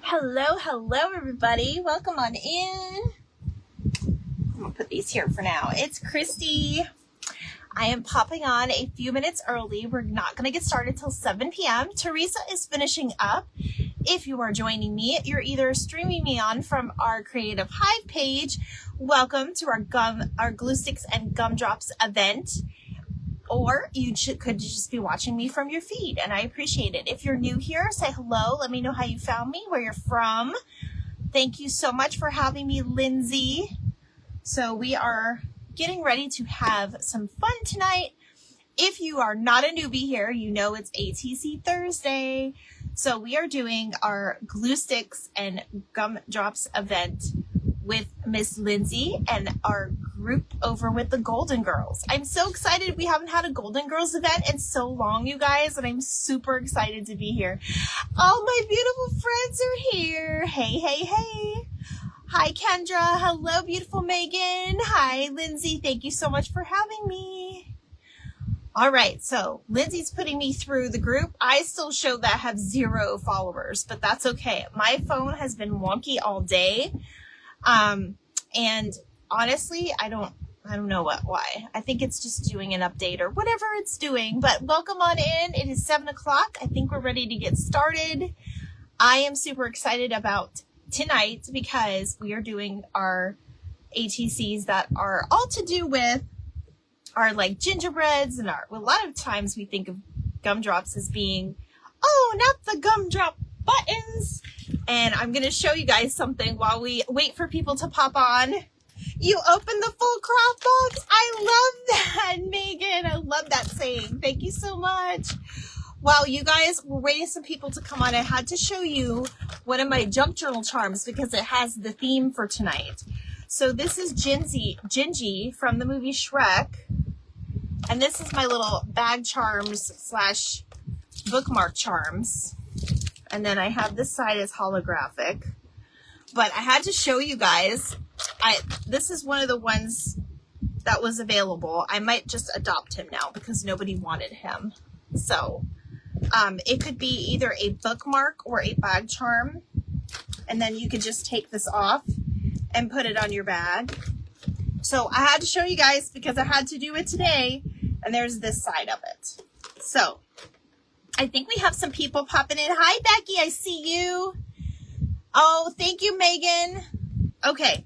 Hello, everybody. Welcome on in. I'm going to put these here for now. It's Christy. I am popping on a few minutes early. We're not going to get started till 7 p.m. Teresa is finishing up. If you are joining me, you're either streaming me on from our Creative Hive page. Welcome to our glue sticks and gumdrops event. Or you could just be watching me from your feed, and I appreciate it. If you're new here, say hello. Let me know how you found me, where you're from. Thank you so much for having me, Lindsay. So we are getting ready to have some fun tonight. If you are not a newbie here, you know it's ATC Thursday. So we are doing our glue sticks and gumdrops event with Miss Lindsay and our group over with the Golden Girls. I'm so excited. We haven't had a Golden Girls event in so long, you guys, and I'm super excited to be here. All my beautiful friends are here. Hey. Hi, Kendra. Hello, beautiful Megan. Hi, Lindsay. Thank you so much for having me. All right, so Lindsay's putting me through the group. I still show that I have 0 followers, but that's okay. My phone has been wonky all day. And honestly, I don't know why. I think it's just doing an update or whatever it's doing, but welcome on in. It is 7 o'clock. I think we're ready to get started. I am super excited about tonight because we are doing our ATCs that are all to do with our like gingerbreads and a lot of times we think of gumdrops as being, oh, not the gumdrop buttons. And I'm going to show you guys something while we wait for people to pop on. You open the full craft box. I love that, Megan. I love that saying. Thank you so much. While you guys were waiting some people to come on, I had to show you one of my junk journal charms because it has the theme for tonight. So this is Gingy from the movie Shrek. And this is my little bag charms / bookmark charms. And then I have this side as holographic. But I had to show you guys. This is one of the ones that was available. I might just adopt him now because nobody wanted him. So it could be either a bookmark or a bag charm. And then you could just take this off and put it on your bag. So I had to show you guys because I had to do it today. And there's this side of it. So I think we have some people popping in. Hi, Becky. I see you. Oh, thank you, Megan. Okay.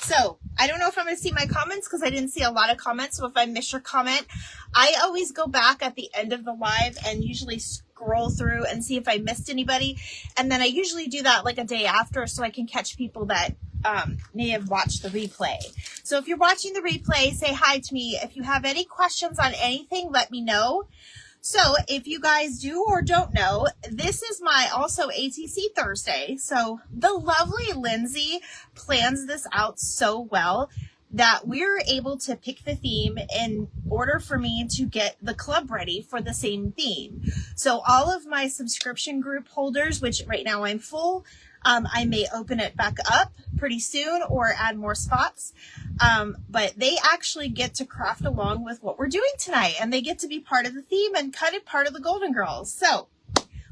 So I don't know if I'm going to see my comments because I didn't see a lot of comments. So if I miss your comment, I always go back at the end of the live and usually scroll through and see if I missed anybody. And then I usually do that like a day after so I can catch people that may have watched the replay. So if you're watching the replay, say hi to me. If you have any questions on anything, let me know. So if you guys do or don't know, this is my also ATC Thursday. So the lovely Lindsay plans this out so well that we're able to pick the theme in order for me to get the club ready for the same theme. So all of my subscription group holders, which right now I'm full, I may open it back up pretty soon or add more spots. But they actually get to craft along with what we're doing tonight and they get to be part of the theme and kind of part of the Golden Girls. So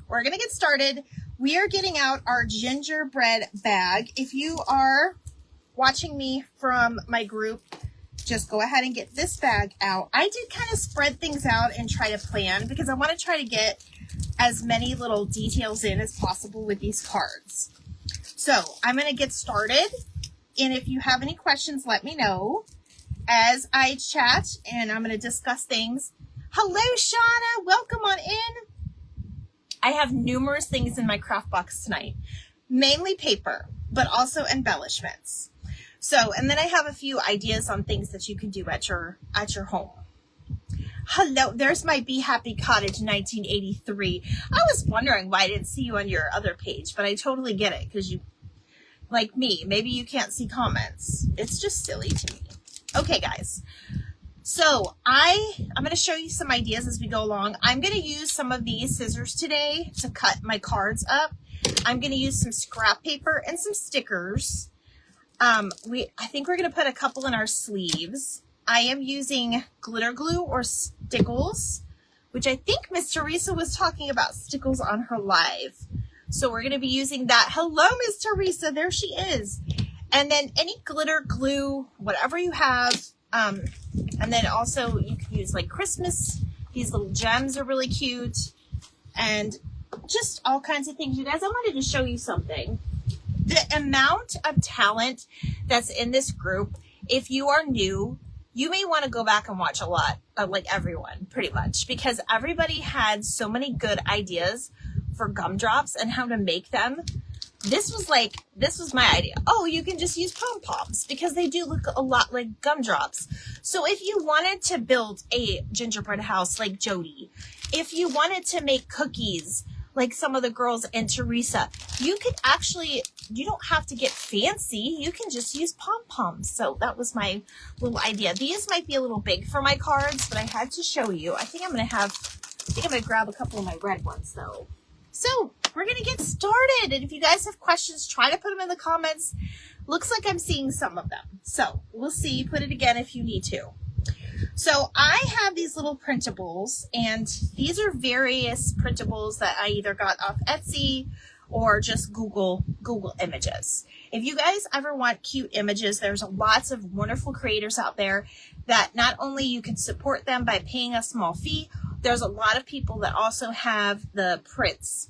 we're going to get started. We are getting out our gingerbread bag. If you are watching me from my group, just go ahead and get this bag out. I did kind of spread things out and try to plan because I want to try to get as many little details in as possible with these cards. So I'm going to get started. And if you have any questions, let me know as I chat and I'm going to discuss things. Hello, Shauna. Welcome on in. I have numerous things in my craft box tonight, mainly paper, but also embellishments. So, and then I have a few ideas on things that you can do at your home. Hello, there's my Be Happy Cottage 1983. I was wondering why I didn't see you on your other page, but I totally get it because you, like me, maybe you can't see comments. It's just silly to me. Okay, guys. So I'm going to show you some ideas as we go along. I'm going to use some of these scissors today to cut my cards up. I'm going to use some scrap paper and some stickers. I think we're going to put a couple in our sleeves. I am using glitter glue or stickles, which I think Miss Teresa was talking about stickles on her live. So we're going to be using that. Hello, Miss Teresa. There she is. And then any glitter, glue, whatever you have. And then also you can use like Christmas. These little gems are really cute. And just all kinds of things. You guys, I wanted to show you something. The amount of talent that's in this group, if you are new, you may want to go back and watch a lot of like everyone pretty much, because everybody had so many good ideas for gumdrops and how to make them. This was my idea. Oh, you can just use pom-poms because they do look a lot like gumdrops. So if you wanted to build a gingerbread house like Jody, if you wanted to make cookies like some of the girls in Teresa, you could actually, you don't have to get fancy. You can just use pom-poms. So that was my little idea. These might be a little big for my cards, but I had to show you. I think I'm going to grab a couple of my red ones though. So we're going to get started. And if you guys have questions, try to put them in the comments. Looks like I'm seeing some of them. So we'll see. Put it again if you need to. So I have these little printables, and these are various printables that I either got off Etsy or just Google images. If you guys ever want cute images, there's lots of wonderful creators out there that not only you can support them by paying a small fee, there's a lot of people that also have the prints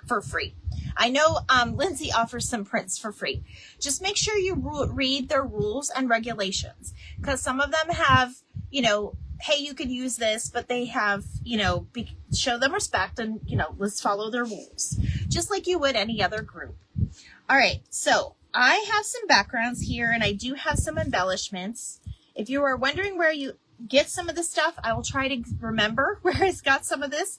for free. I know Lindsay offers some prints for free. Just make sure you read their rules and regulations, because some of them have, you know, hey, you could use this, but they have, you know, show them respect and, you know, let's follow their rules, just like you would any other group. All right, so I have some backgrounds here, and I do have some embellishments. If you are wondering where you get some of this stuff, I will try to remember where I got some of this.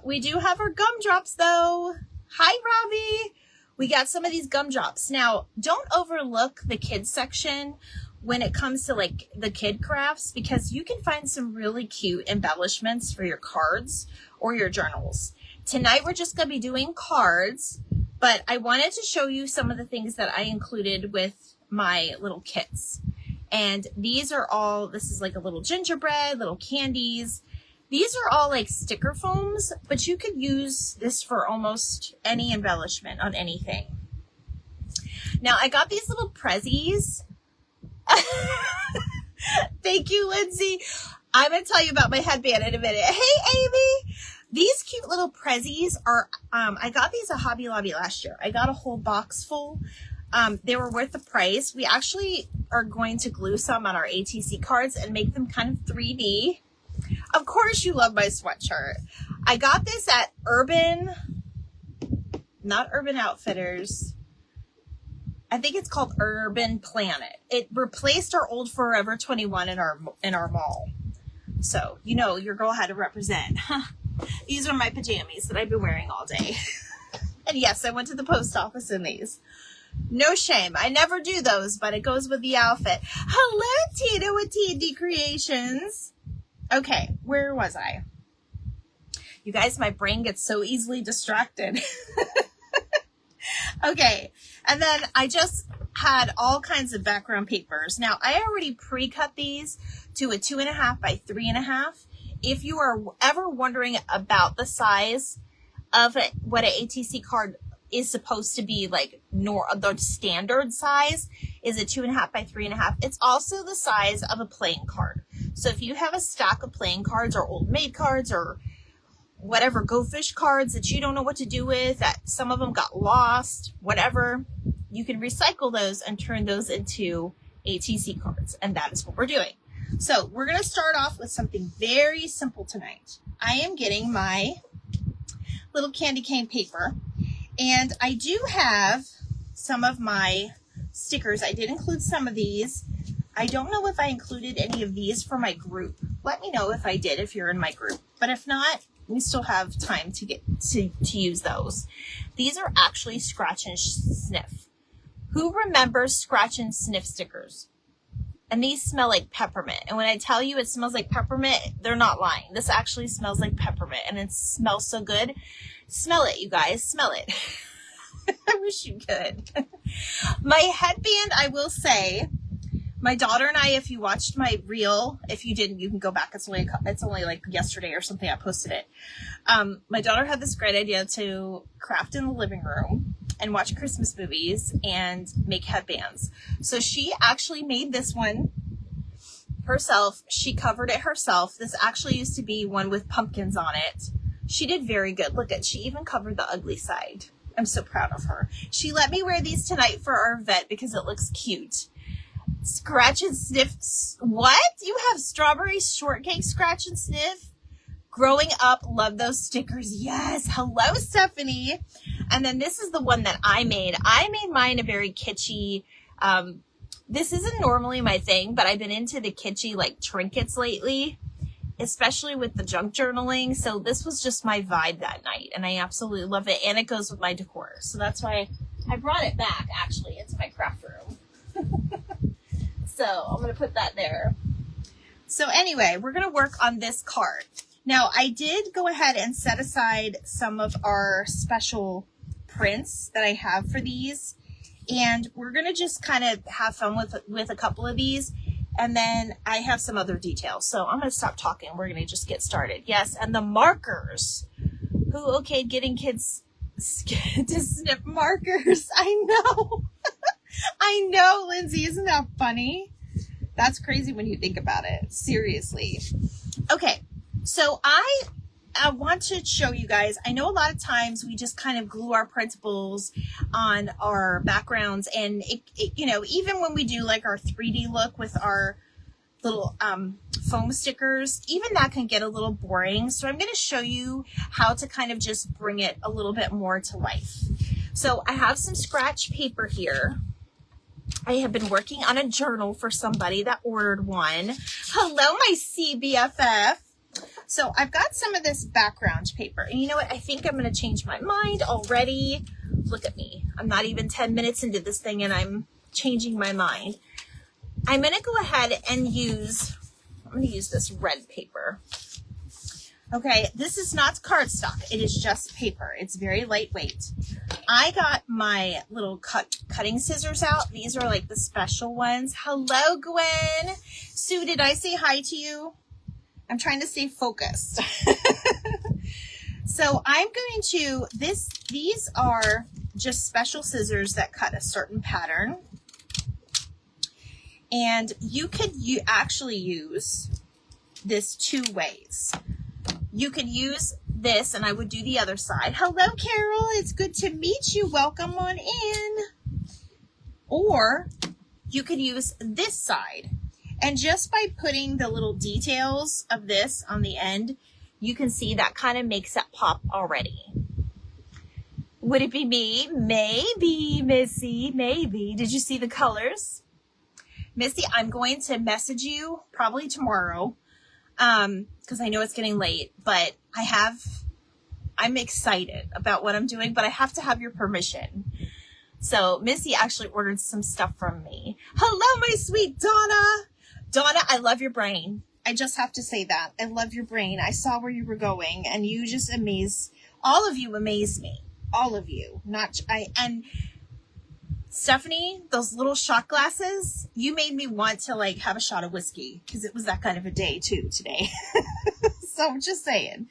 We do have our gumdrops though. Hi, Robbie. We got some of these gumdrops. Now, don't overlook the kids section when it comes to like the kid crafts, because you can find some really cute embellishments for your cards or your journals. Tonight, we're just going to be doing cards, but I wanted to show you some of the things that I included with my little kits. And these are all, this is like a little gingerbread, little candies. These are all like sticker foams, but you could use this for almost any embellishment on anything. Now, I got these little prezzies. Thank you, Lindsay. I'm going to tell you about my headband in a minute. Hey, Amy. These cute little prezzies are, I got these at Hobby Lobby last year. I got a whole box full. They were worth the price. We actually are going to glue some on our ATC cards and make them kind of 3D. Of course you love my sweatshirt. I got this at not Urban Outfitters. I think it's called Urban Planet. It replaced our old Forever 21 in our mall. So, you know, your girl had to represent. These are my pajamas that I've been wearing all day. And yes, I went to the post office in these. No shame. I never do those, but it goes with the outfit. Hello, Tina with T&D Creations. Okay, where was I? You guys, my brain gets so easily distracted. Okay, and then I just had all kinds of background papers. Now, I already pre-cut these to a 2.5 by 3.5. If you are ever wondering about the size of what an ATC card is supposed to be, like the standard size is a 2.5 by 3.5. It's also the size of a playing card. So if you have a stack of playing cards or old maid cards or whatever Go Fish cards that you don't know what to do with, that some of them got lost, whatever, you can recycle those and turn those into ATC cards. And that is what we're doing. So we're going to start off with something very simple tonight. I am getting my little candy cane paper, and I do have some of my stickers. I did include some of these. I don't know if I included any of these for my group. Let me know if I did, if you're in my group. But if not, we still have time to get to use those. These are actually scratch and sniff. Who remembers scratch and sniff stickers? And these smell like peppermint. And when I tell you it smells like peppermint, they're not lying. This actually smells like peppermint, and it smells so good. Smell it, you guys. Smell it. I wish you could. My headband, I will say, my daughter and I, if you watched my reel, if you didn't, you can go back. It's only like yesterday or something I posted it. My daughter had this great idea to craft in the living room and watch Christmas movies and make headbands. So she actually made this one herself. She covered it herself. This actually used to be one with pumpkins on it. She did very good. Look at, she even covered the ugly side. I'm so proud of her. She let me wear these tonight for our event because it looks cute. Scratch and sniff. What? You have strawberry shortcake scratch and sniff? Growing up, love those stickers. Yes. Hello, Stephanie. And then this is the one that I made. I made mine a very kitschy. This isn't normally my thing, but I've been into the kitschy like trinkets lately, especially with the junk journaling. So this was just my vibe that night, and I absolutely love it. And it goes with my decor. So that's why I brought it back actually into my craft room. So I'm going to put that there. So anyway, we're going to work on this card. Now, I did go ahead and set aside some of our special prints that I have for these. And we're going to just kind of have fun with a couple of these. And then I have some other details. So I'm going to stop talking. We're going to just get started. Yes, and the markers. Who okayed getting kids to snip markers? I know. I know, Lindsay. Isn't that funny? That's crazy when you think about it. Seriously. Okay. So I want to show you guys, I know a lot of times we just kind of glue our printables on our backgrounds, and it you know, even when we do like our 3D look with our little foam stickers, even that can get a little boring. So I'm going to show you how to kind of just bring it a little bit more to life. So I have some scratch paper here. I have been working on a journal for somebody that ordered one. Hello, my CBFF. So I've got some of this background paper, and you know what? I think I'm going to change my mind already. Look at me. I'm not even 10 minutes into this thing and I'm changing my mind. I'm going to go ahead and I'm going to use this red paper. Okay, this is not cardstock. It is just paper. It's very lightweight. I got my little cutting scissors out. These are like the special ones. Hello, Gwen. Sue, did I say hi to you? I'm trying to stay focused. So I'm going to, these are just special scissors that cut a certain pattern. And you could actually use this two ways. You could use this, and I would do the other side. Hello, Carol. It's good to meet you. Welcome on in. Or you could use this side. And just by putting the little details of this on the end, you can see that kind of makes it pop already. Would it be me? Maybe, Missy, maybe. Did you see the colors? Missy, I'm going to message you probably tomorrow because I know it's getting late, but I'm excited about what I'm doing, but I have to have your permission. So Missy actually ordered some stuff from me. Hello, my sweet Donna. Donna, I love your brain. I just have to say that. I love your brain. I saw where you were going, and you just all of you amaze me. All of you. And Stephanie, those little shot glasses, you made me want to like have a shot of whiskey because it was that kind of a day too today. So I'm just saying.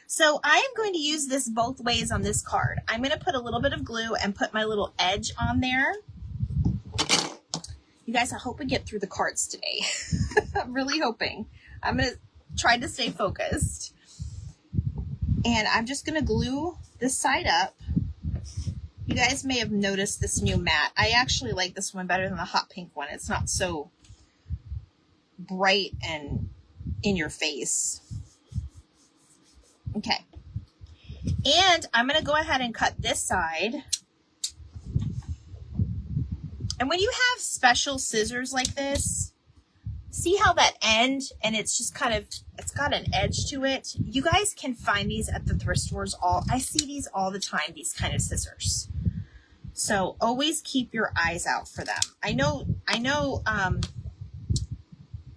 So I am going to use this both ways on this card. I'm going to put a little bit of glue and put my little edge on there. You guys, I hope we get through the cards today. I'm really hoping. I'm going to try to stay focused. And I'm just going to glue this side up. You guys may have noticed this new mat. I actually like this one better than the hot pink one. It's not so bright and in your face. Okay. And I'm going to go ahead and cut this side. And when you have special scissors like this, see how that end, and it's just kind of, it's got an edge to it. You guys can find these at the thrift stores. I see these all the time, these kind of scissors. So always keep your eyes out for them. I know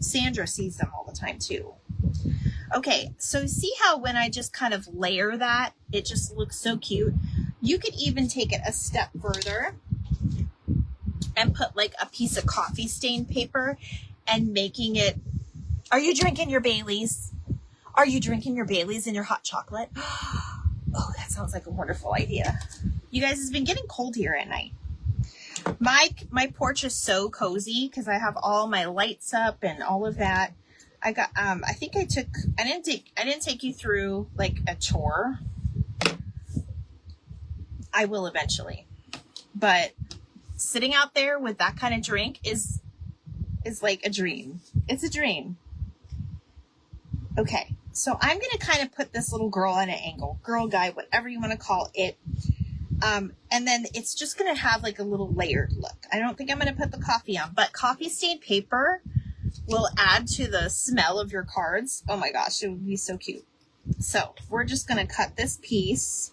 Sandra sees them all the time too. Okay, so see how when I just kind of layer that, it just looks so cute. You could even take it a step further and put like a piece of coffee stain paper and making it. Are you drinking your Baileys? Are you drinking your Baileys and your hot chocolate? Oh, that sounds like a wonderful idea. You guys, it's been getting cold here at night. My porch is so cozy because I have all my lights up and all of that. I got I didn't take you through like a tour. I will eventually. But sitting out there with that kind of drink is like a dream. It's a dream. Okay, so I'm going to kind of put this little girl at an angle. Girl, guy, whatever you want to call it. And then it's just going to have like a little layered look. I don't think I'm going to put the coffee on, but coffee stained paper will add to the smell of your cards. Oh my gosh, it would be so cute. So we're just going to cut this piece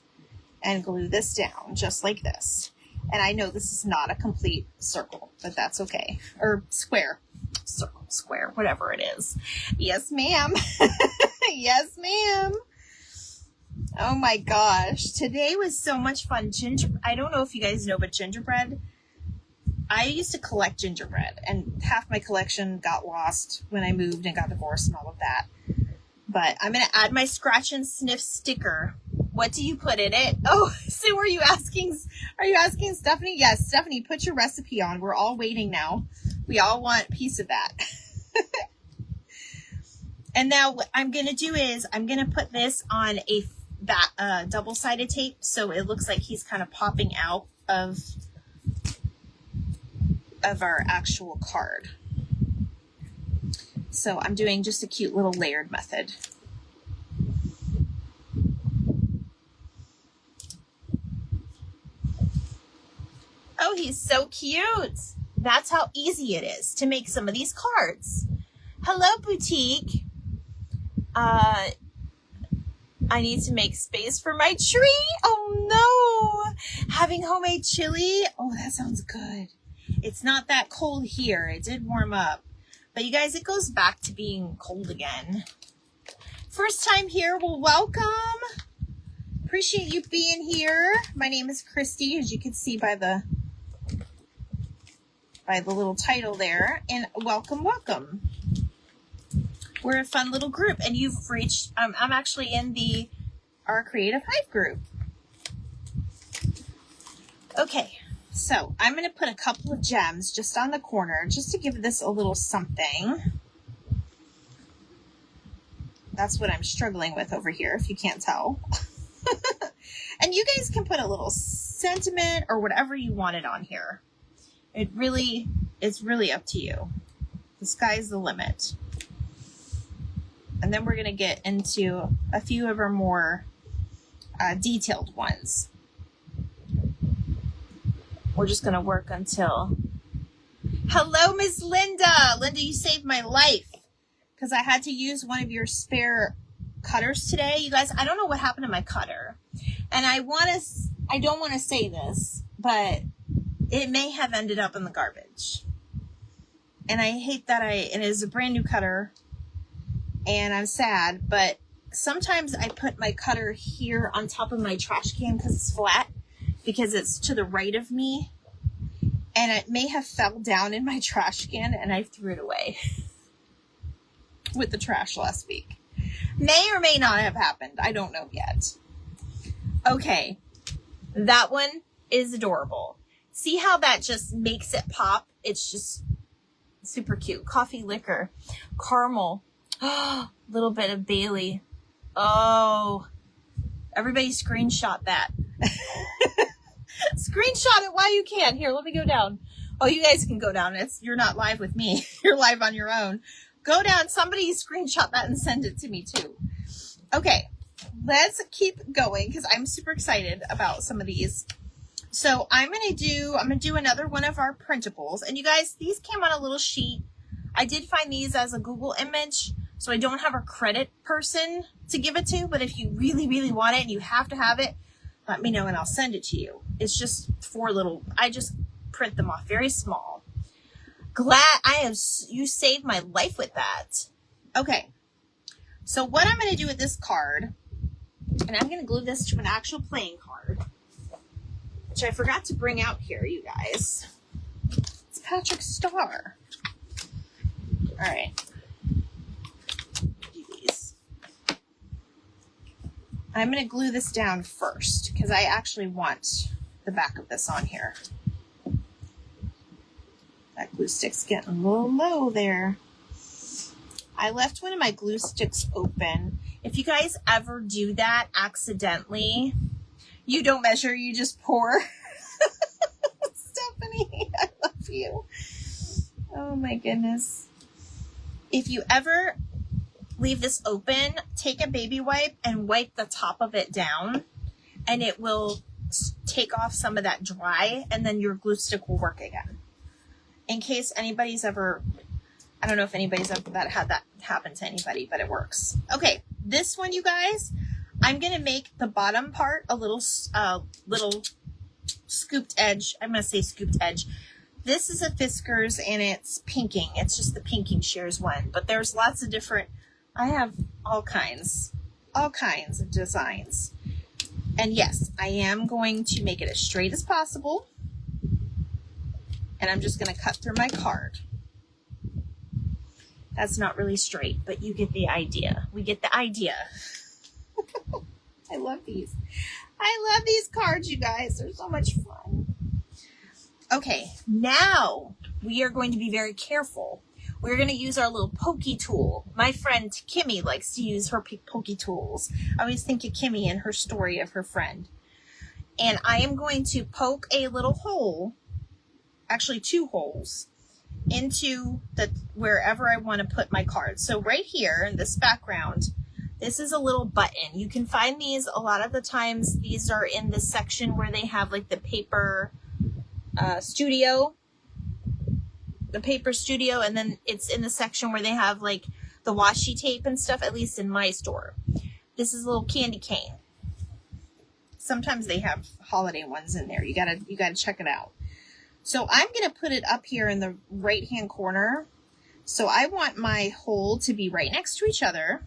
and glue this down just like this. And I know this is not a complete circle, but that's okay. Or square, circle, square, whatever it is. Yes, ma'am. Yes, ma'am. Oh my gosh. Today was so much fun. I don't know if you guys know, but gingerbread, I used to collect gingerbread and half my collection got lost when I moved and got divorced and all of that. But I'm going to add my scratch and sniff sticker. What do you put in it? Oh, so are you asking Stephanie? Yes, Stephanie, put your recipe on. We're all waiting now. We all want a piece of that. And now what I'm going to do is I'm going to put this on a double-sided tape so it looks like he's kind of popping out of our actual card. So I'm doing just a cute little layered method. Oh, he's so cute. That's how easy it is to make some of these cards. Hello, boutique. I need to make space for my tree. Oh no. Having homemade chili. Oh, that sounds good. It's not that cold here. It did warm up. But you guys, it goes back to being cold again. First time here, well, welcome. Appreciate you being here. My name is Christy, as you can see by the little title there. And welcome, welcome. We're a fun little group, and you've reached, I'm actually in our Creative Hive group. Okay. So I'm going to put a couple of gems just on the corner just to give this a little something. That's what I'm struggling with over here, if you can't tell. And you guys can put a little sentiment or whatever you wanted on here. It's really up to you. The sky's the limit. And then we're going to get into a few of our more detailed ones. We're just going to work until... Hello, Miss Linda. Linda, you saved my life because I had to use one of your spare cutters today. You guys, I don't know what happened to my cutter. And I don't want to say this, but it may have ended up in the garbage. And I hate that it is a brand new cutter and I'm sad, but sometimes I put my cutter here on top of my trash can because it's flat. Because it's to the right of me, and it may have fell down in my trash can, and I threw it away with the trash last week. May or may not have happened. I don't know yet. Okay, that one is adorable. See how that just makes it pop? It's just super cute. Coffee liquor, caramel, little bit of Bailey. Oh, everybody screenshot that. Screenshot it while you can. Here, let me go down. Oh, you guys can go down. You're not live with me. You're live on your own. Go down. Somebody screenshot that and send it to me too. Okay, let's keep going because I'm super excited about some of these. So I'm gonna do another one of our printables. And you guys, these came on a little sheet. I did find these as a Google image, so I don't have a credit person to give it to. But if you really, really want it and you have to have it, let me know and I'll send it to you. It's just I just print them off very small. Glad you saved my life with that. Okay. So what I'm going to do with this card, and I'm going to glue this to an actual playing card, which I forgot to bring out here, you guys. It's Patrick Starr. All right. Do these. I'm going to glue this down first because I actually want the back of this on here. That glue stick's getting a little low there. I left one of my glue sticks open. If you guys ever do that accidentally, you don't measure, you just pour. Stephanie, I love you. Oh my goodness. If you ever leave this open, take a baby wipe and wipe the top of it down, and it will take off some of that dry, and then your glue stick will work again. In case anybody's ever, I don't know if anybody's ever had that happen to anybody, but it works. Okay, this one, you guys, I'm going to make the bottom part a little scooped edge. I'm going to say scooped edge. This is a Fiskars and it's pinking. It's just the pinking shears one, but there's lots of different, I have all kinds of designs. And yes, I am going to make it as straight as possible. And I'm just going to cut through my card. That's not really straight, but you get the idea. We get the idea. I love these. I love these cards, you guys. They're so much fun. Okay, now we are going to be very careful. We're going to use our little pokey tool. My friend Kimmy likes to use her pokey tools. I always think of Kimmy and her story of her friend. And I am going to poke a little hole, actually 2 holes, into wherever I want to put my cards. So right here in this background, this is a little button. You can find these a lot of the times. These are in the section where they have like the paper studio, and then it's in the section where they have like the washi tape and stuff, at least in my store. This is a little candy cane. Sometimes they have holiday ones in there. You gotta check it out. So I'm going to put it up here in the right hand corner. So I want my hole to be right next to each other.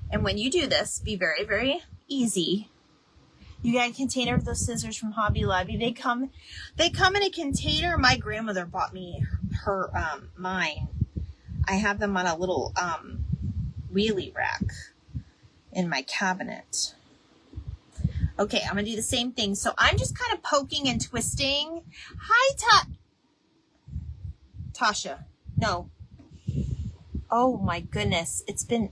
And when you do this, be very, very easy. You got a container of those scissors from Hobby Lobby. They come in a container. My grandmother bought me mine. I have them on a little wheelie rack in my cabinet. Okay, I'm going to do the same thing. So I'm just kind of poking and twisting. Hi, Tasha. No. Oh my goodness. It's been...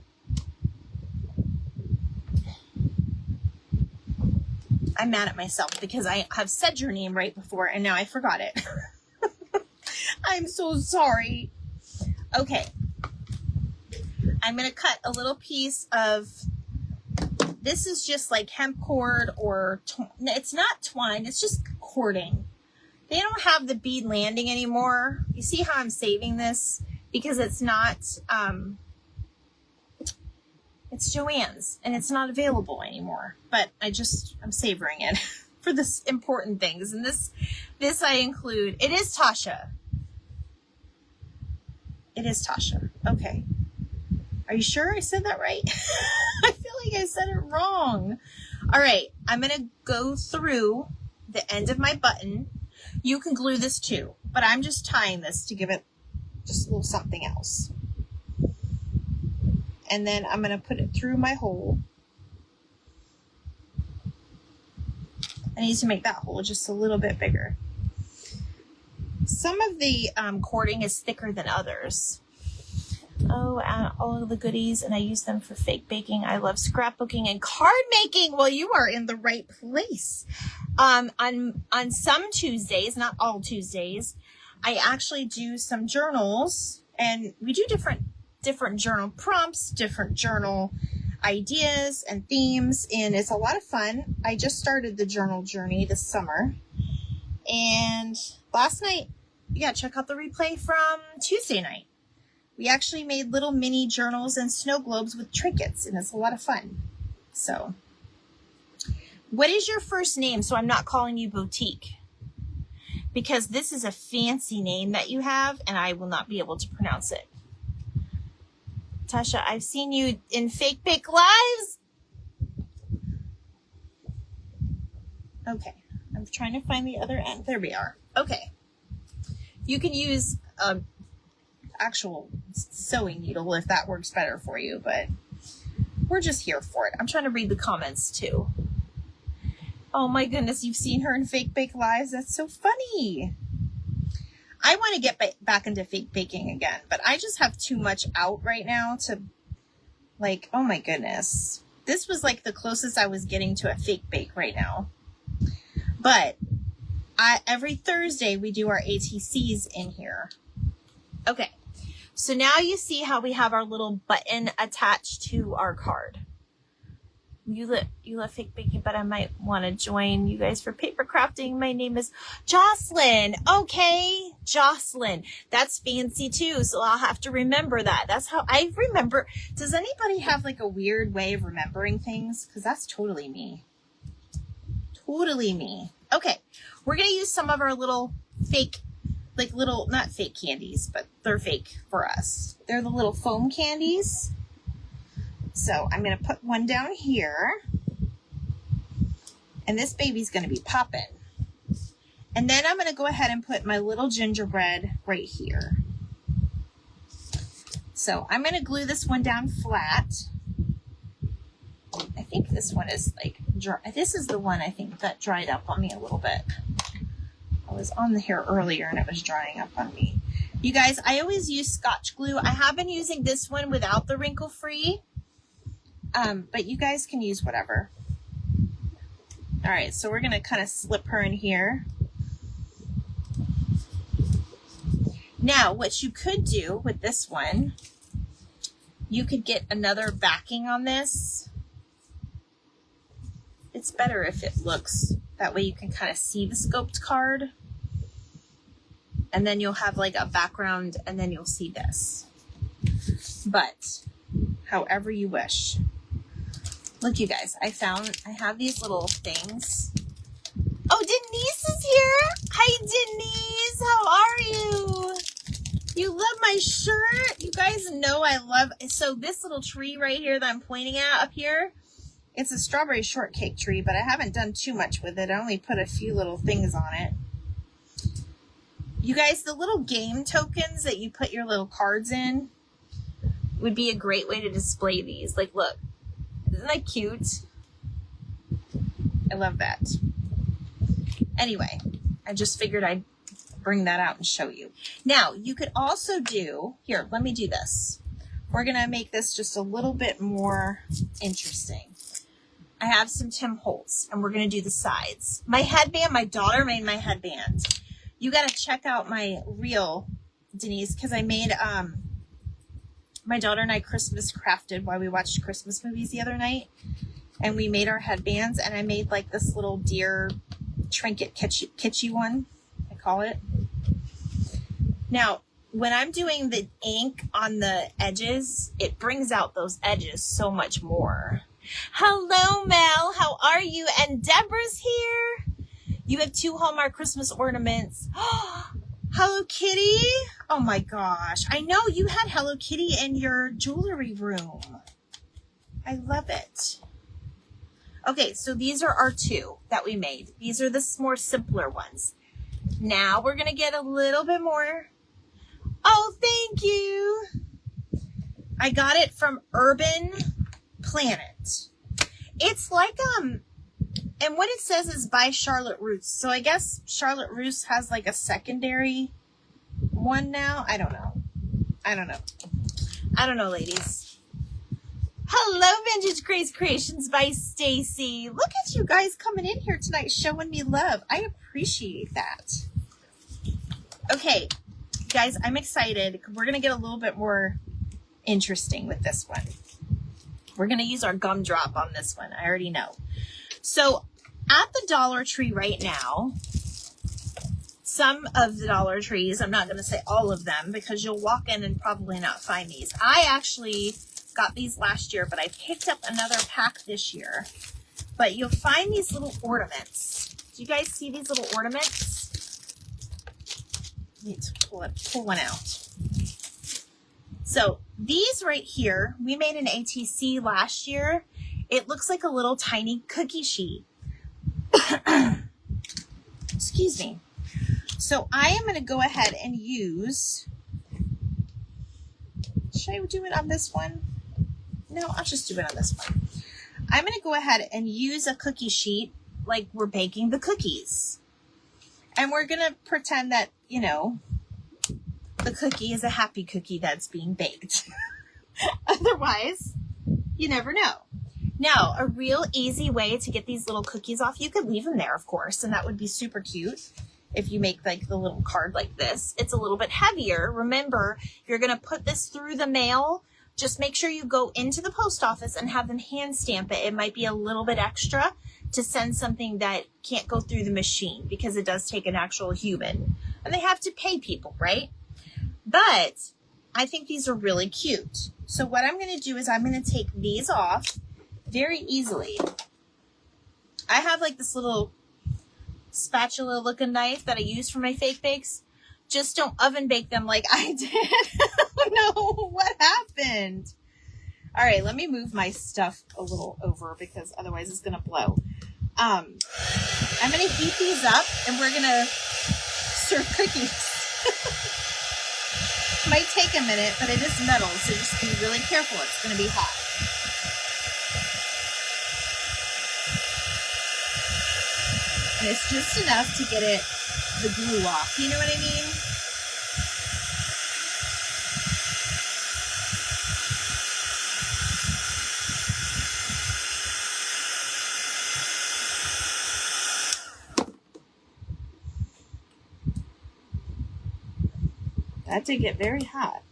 I'm mad at myself because I have said your name right before and now I forgot it. I'm so sorry. Okay. I'm going to cut a little piece of... This is just like hemp cord or, it's not twine, it's just cording. They don't have the bead landing anymore. You see how I'm saving this? Because it's not, it's Joann's and it's not available anymore. But I'm savoring it for this important things. And this I include, it is Tasha. It is Tasha. Okay. Are you sure I said that right? I feel like I said it wrong. All right, I'm going to go through the end of my button. You can glue this too, but I'm just tying this to give it just a little something else. And then I'm going to put it through my hole. I need to make that hole just a little bit bigger. Some of the cording is thicker than others. Oh, all of the goodies, and I use them for fake baking. I love scrapbooking and card making. Well, you are in the right place. On some Tuesdays, not all Tuesdays, I actually do some journals, and we do different journal prompts, different journal ideas and themes, and it's a lot of fun. I just started the journal journey this summer, and last night, check out the replay from Tuesday night. We actually made little mini journals and snow globes with trinkets, and it's a lot of fun. So, what is your first name so I'm not calling you Boutique? Because this is a fancy name that you have, and I will not be able to pronounce it. Tasha, I've seen you in Fake Bake Lives. Okay, I'm trying to find the other end. There we are. Okay. You can use actual sewing needle if that works better for you, but we're just here for it. I'm trying to read the comments too. Oh my goodness, you've seen her in Fake Bake Lives? That's so funny. I want to get back into fake baking again, but I just have too much out right now to, like, oh my goodness. This was like the closest I was getting to a fake bake right now. But every Thursday we do our ATCs in here. Okay, so now you see how we have our little button attached to our card. You love fake baking, but I might want to join you guys for paper crafting. My name is Jocelyn. Okay, Jocelyn. That's fancy too, so I'll have to remember that. That's how I remember. Does anybody have like a weird way of remembering things? Because that's totally me. Totally me. Okay, we're going to use some of our little fake, like little, not fake candies, but they're fake for us. They're the little foam candies. So I'm going to put one down here, and this baby's going to be popping. And then I'm going to go ahead and put my little gingerbread right here. So I'm going to glue this one down flat. I think this one is like dry. This is the one I think that dried up on me a little bit. I was on the hair earlier and it was drying up on me. You guys, I always use Scotch glue. I have been using this one without the wrinkle free. But you guys can use whatever. All right, so we're going to kind of slip her in here. Now, what you could do with this one, you could get another backing on this. It's better if it looks, that way you can kind of see the scoped card. And then you'll have like a background and then you'll see this. But however you wish. Look, you guys, I have these little things. Oh, Denise is here. Hi, Denise. How are you? You love my shirt? You guys know I love, so this little tree right here that I'm pointing at up here, it's a strawberry shortcake tree, but I haven't done too much with it. I only put a few little things on it. You guys, the little game tokens that you put your little cards in would be a great way to display these. Like, look. Isn't that cute? I love that. Anyway, I just figured I'd bring that out and show you. Now, you could also do, here, let me do this. We're going to make this just a little bit more interesting. I have some Tim Holtz, and we're going to do the sides. My headband, my daughter made my headband. You got to check out my reel, Denise, because I made, my daughter and I Christmas crafted while we watched Christmas movies the other night. And we made our headbands, and I made like this little deer trinket kitschy one, I call it. Now, when I'm doing the ink on the edges, it brings out those edges so much more. Hello, Mel. How are you? And Deborah's here. You have 2 Hallmark Christmas ornaments. Hello Kitty. Oh my gosh. I know you had Hello Kitty in your jewelry room. I love it. Okay, so these are our 2 that we made. These are the more simpler ones. Now we're going to get a little bit more. Oh, thank you. I got it from Urban Planet. It's like, and what it says is by Charlotte Russe. So I guess Charlotte Russe has like a secondary one now. I don't know. I don't know, ladies. Hello, Vintage Craze Creations by Stacy. Look at you guys coming in here tonight showing me love. I appreciate that. Okay, guys, I'm excited. We're going to get a little bit more interesting with this one. We're going to use our gumdrop on this one. I already know. So at the Dollar Tree right now, some of the Dollar Trees, I'm not going to say all of them because you'll walk in and probably not find these. I actually got these last year, but I picked up another pack this year. But you'll find these little ornaments. Do you guys see these little ornaments? I need to pull one out. So these right here, we made an ATC last year. It looks like a little tiny cookie sheet. Excuse me. So I am going to go ahead and use, should I do it on this one? No, I'll just do it on this one. I'm going to go ahead and use a cookie sheet like we're baking the cookies. And we're going to pretend that, you know, the cookie is a happy cookie that's being baked. Otherwise, you never know. Now, a real easy way to get these little cookies off, you could leave them there, of course, and that would be super cute if you make like the little card like this. It's a little bit heavier. Remember, if you're going to put this through the mail, just make sure you go into the post office and have them hand stamp it. It might be a little bit extra to send something that can't go through the machine because it does take an actual human. And they have to pay people, right? But I think these are really cute. So what I'm going to do is I'm going to take these off very easily. I have like this little spatula looking knife that I use for my fake bakes. Just don't oven bake them like I did. Oh no, what happened? All right, let me move my stuff a little over because otherwise it's going to blow. I'm going to heat these up and we're going to serve cookies. Might take a minute, but it is metal, so just be really careful. It's going to be hot. And it's just enough to get the glue off. You know what I mean? That did get very hot.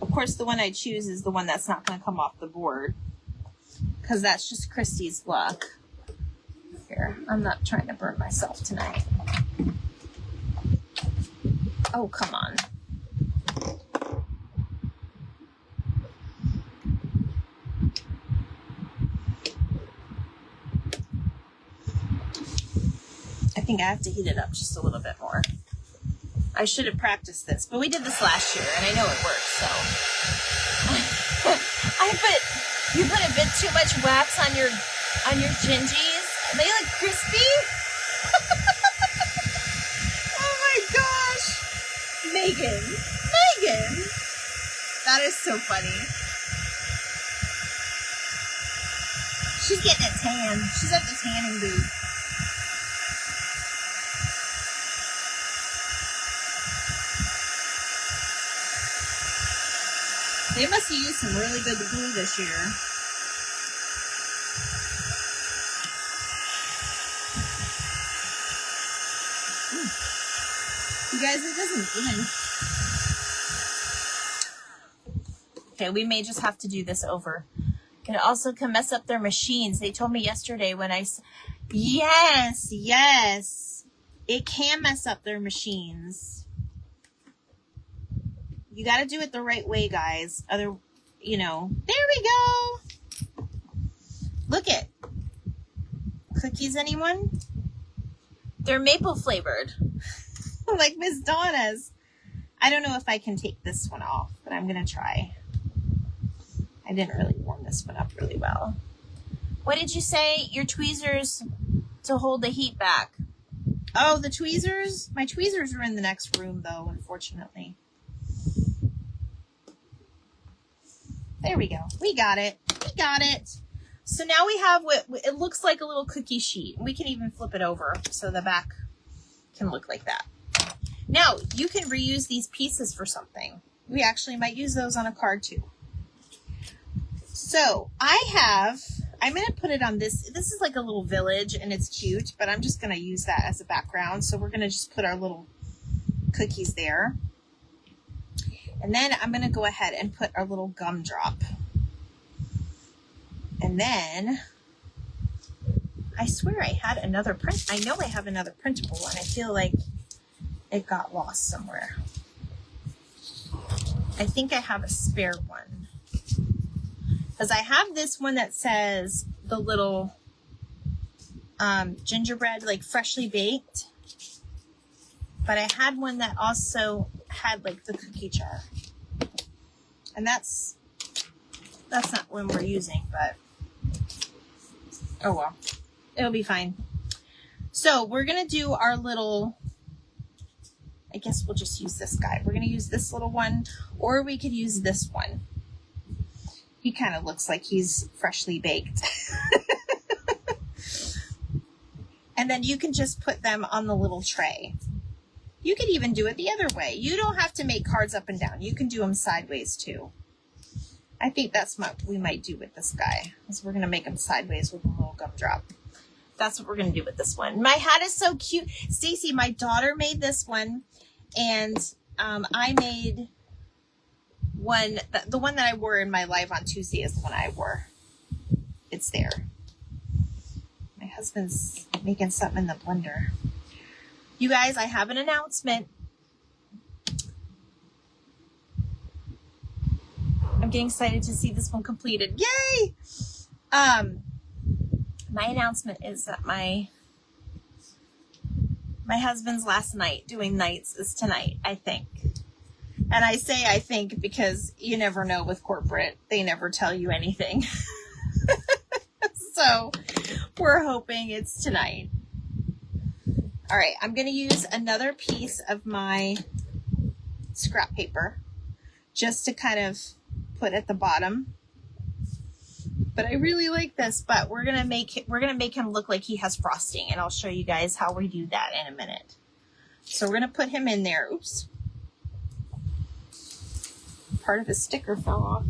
Of course, the one I choose is the one that's not going to come off the board because that's just Christy's luck. Here, I'm not trying to burn myself tonight. Oh, come on. I think I have to heat it up just a little bit more. I should have practiced this, but we did this last year, and I know it works, so. You put a bit too much wax on your gingies. Are they like crispy? Oh my gosh. Megan. That is so funny. She's getting a tan. She's at the tanning booth. They must have used some really good glue this year. Ooh. You guys, it doesn't even. Okay, we may just have to do this over. It also can mess up their machines. They told me yesterday when yes, it can mess up their machines. You got to do it the right way, guys. There we go. Look it. Cookies, anyone? They're maple flavored. Like Miss Donna's. I don't know if I can take this one off, but I'm going to try. I didn't really warm this one up really well. What did you say? Your tweezers to hold the heat back. Oh, the tweezers? My tweezers are in the next room, though, unfortunately. There we go. We got it. So now we have what it looks like, a little cookie sheet. We can even flip it over so the back can look like that. Now, you can reuse these pieces for something. We actually might use those on a card too. So I'm going to put it on this. This is like a little village and it's cute, but I'm just going to use that as a background. So we're going to just put our little cookies there. And then I'm going to go ahead and put our little gumdrop. And then I swear I had another print. I know I have another printable one. I feel like it got lost somewhere. I think I have a spare one. Because I have this one that says the little gingerbread, like freshly baked. But I had one that also had like the cookie jar. And that's not one we're using, but oh well, it'll be fine. So we're going to do our little, I guess we'll just use this guy. We're going to use this little one, or we could use this one. He kind of looks like he's freshly baked. And then you can just put them on the little tray. You could even do it the other way. You don't have to make cards up and down. You can do them sideways too. I think that's what we might do with this guy, is we're going to make him sideways with a little gumdrop. That's what we're going to do with this one. My hat is so cute. Stacy, my daughter made this one, and I made one. The one that I wore in my live on Tuesday is the one I wore. It's there. My husband's making something in the blender. You guys, I have an announcement. I'm getting excited to see this one completed. Yay! My announcement is that my husband's last night doing nights is tonight, I think. And I say I think because you never know with corporate. They never tell you anything. So we're hoping it's tonight. All right, I'm going to use another piece of my scrap paper just to kind of put at the bottom. But I really like this, but we're going to make him look like he has frosting, and I'll show you guys how we do that in a minute. So we're going to put him in there. Oops. Part of his sticker fell off.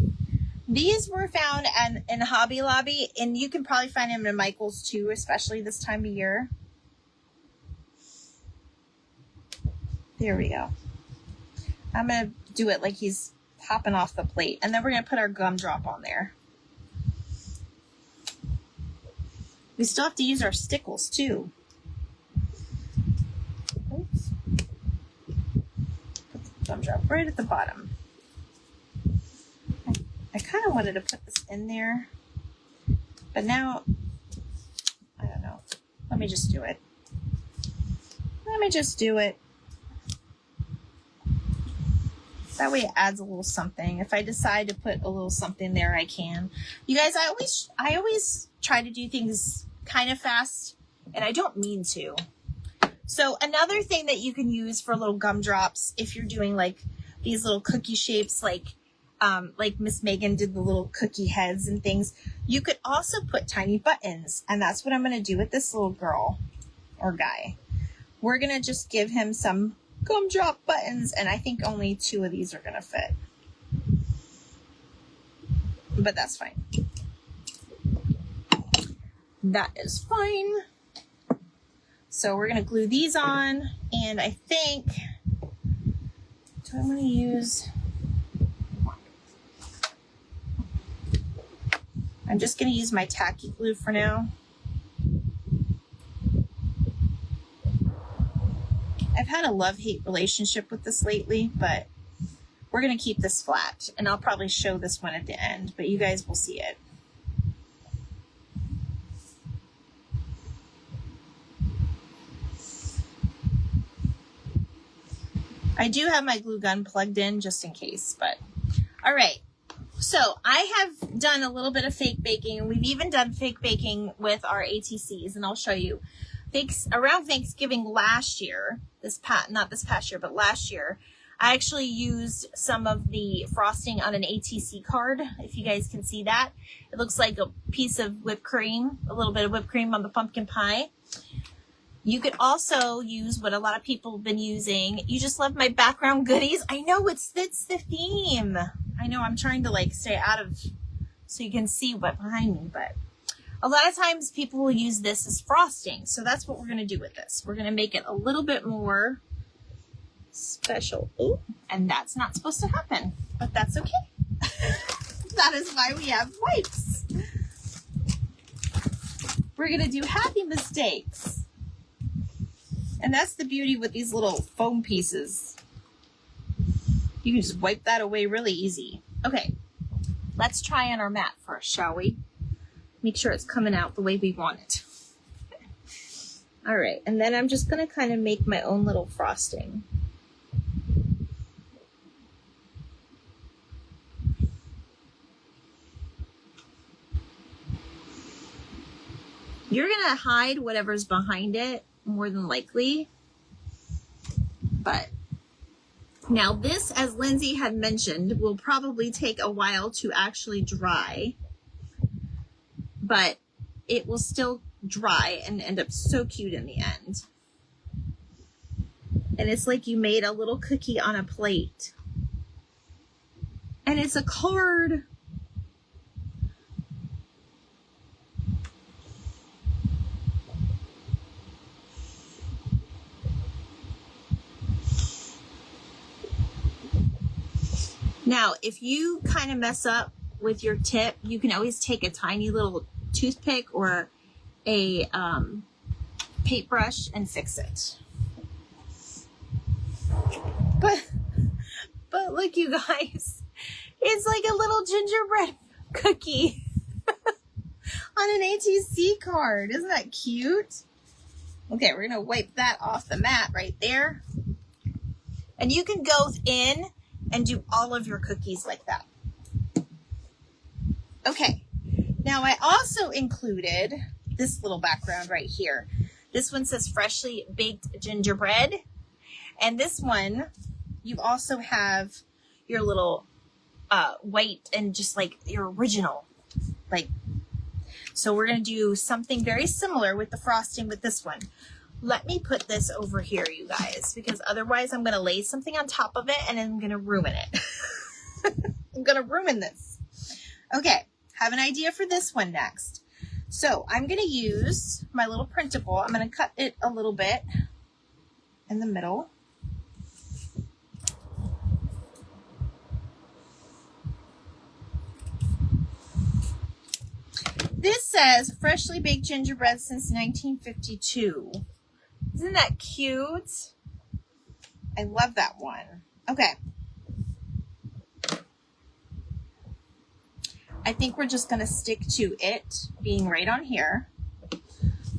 These were found in Hobby Lobby, and you can probably find them in Michael's too, especially this time of year. There we go. I'm going to do it like he's popping off the plate, and then we're going to put our gumdrop on there. We still have to use our stickles too. Oops. Put the gumdrop right at the bottom. I kind of wanted to put this in there, but now, I don't know. Let me just do it. That way it adds a little something. If I decide to put a little something there, I can. You guys, I always try to do things kind of fast, and I don't mean to. So another thing that you can use for little gumdrops, if you're doing like these little cookie shapes, like Miss Megan did the little cookie heads and things, you could also put tiny buttons, and that's what I'm going to do with this little girl or guy. We're going to just give him some gumdrop buttons, and I think only 2 of these are going to fit. But that's fine. That is fine. So we're going to glue these on, and I think, do I want to use... I'm just going to use my tacky glue for now. I've had a love-hate relationship with this lately, but we're going to keep this flat, and I'll probably show this one at the end, but you guys will see it. I do have my glue gun plugged in just in case, but all right. So I have done a little bit of fake baking. We've even done fake baking with our ATCs, and I'll show you. Around Thanksgiving last year, not this past year, but last year, I actually used some of the frosting on an ATC card, if you guys can see that. It looks like a piece of whipped cream, a little bit of whipped cream on the pumpkin pie. You could also use what a lot of people have been using. You just love my background goodies. I know it's the theme. I know I'm trying to like stay out of, so you can see what behind me, but a lot of times people will use this as frosting. So that's what we're going to do with this. We're going to make it a little bit more special. Ooh, and that's not supposed to happen, but that's okay. That is why we have wipes. We're going to do happy mistakes. And that's the beauty with these little foam pieces. You can just wipe that away really easy. Okay, let's try on our mat first, shall we? Make sure it's coming out the way we want it. All right, and then I'm just going to kind of make my own little frosting. You're going to hide whatever's behind it, more than likely, but Now this, as Lindsay had mentioned, will probably take a while to actually dry, but it will still dry and end up so cute in the end. And it's like you made a little cookie on a plate. And it's a card. Now, if you kind of mess up with your tip, you can always take a tiny little toothpick or a paintbrush and fix it. But look, you guys, it's like a little gingerbread cookie on an ATC card. Isn't that cute? Okay, we're gonna wipe that off the mat right there. And you can go in and do all of your cookies like that. Okay, now I also included this little background right here. This one says freshly baked gingerbread. And this one, you also have your little white and just like your original. So we're gonna do something very similar with the frosting with this one. Let me put this over here, you guys, because otherwise I'm going to lay something on top of it and I'm going to ruin it. I'm going to ruin this. Okay, have an idea for this one next. So I'm going to use my little printable. I'm going to cut it a little bit in the middle. This says freshly baked gingerbread since 1952. Isn't that cute? I love that one. Okay. I think we're just going to stick to it being right on here.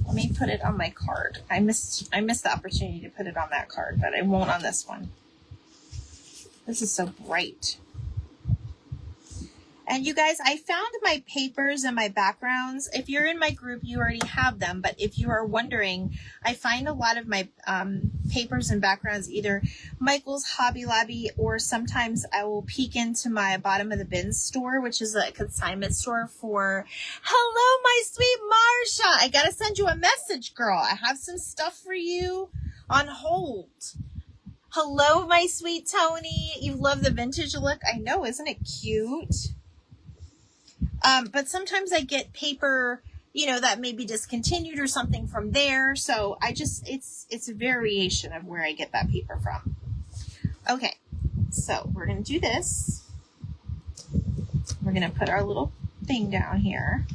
Let me put it on my card. I missed the opportunity to put it on that card, but I won't on this one. This is so bright. And you guys, I found my papers and my backgrounds. If you're in my group, you already have them. But if you are wondering, I find a lot of my papers and backgrounds either Michael's, Hobby Lobby, or sometimes I will peek into my bottom of the bin store, which is a consignment store for, hello, my sweet Marsha. I got to send you a message, girl. I have some stuff for you on hold. Hello, my sweet Tony. You love the vintage look. I know, isn't it cute? But sometimes I get paper, you know, that may be discontinued or something from there. So it's a variation of where I get that paper from. Okay, so we're going to do this. We're going to put our little thing down here.